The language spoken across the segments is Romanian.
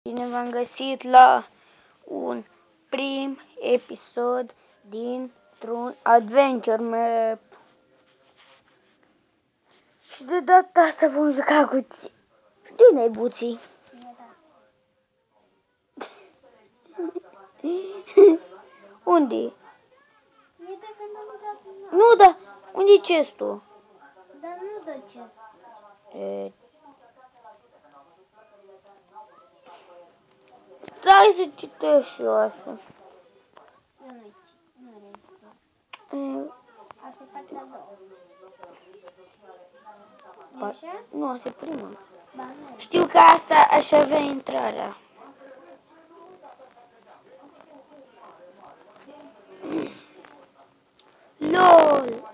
Bine v-am găsit la un prim episod dintr-un adventure map. Și de data asta vom juca cu cine-i Buții? Unde? Nu, da, unde-i chestul? Dar nu dă chest. Stai să citesc și eu asta. Eu nu rezistesc. Asta e partea a doua. E așa? Nu, asta e prima. Ba, nu. Știu că asta aș avea intrarea. LOL!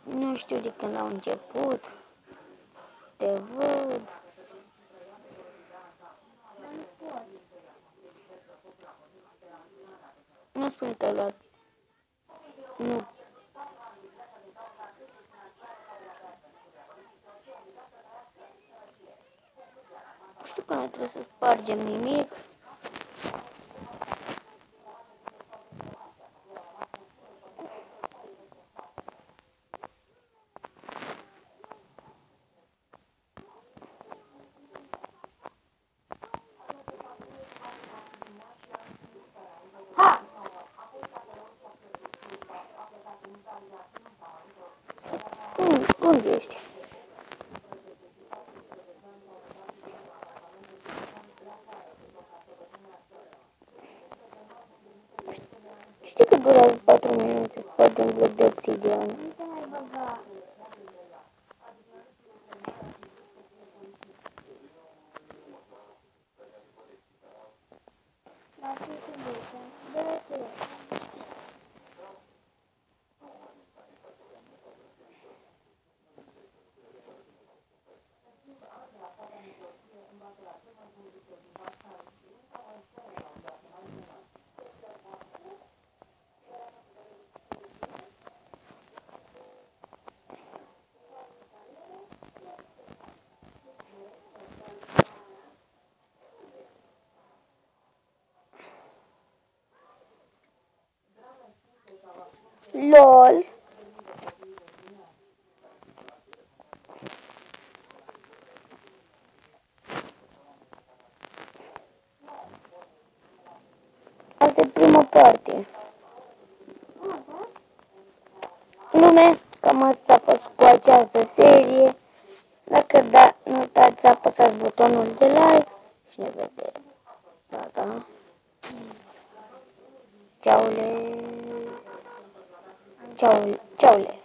Nu știu de când au început. Te văd. Dar nu pot. Nu spune că ai luat. Nu. Știu că nu trebuie să spargem nimic. Ha! Unde ești? Știi că durează 4 minute să spargi un bloc de obsidiană? Nu te mai băga. Lasă să ducă. Dă-te. LOL! Asta e prima parte. Lume, cam asta a fost cu această serie. Dacă da, nu uitați să apăsați butonul de like și ne vedem. Gata. Ceaule. Ceaule. Ceaule.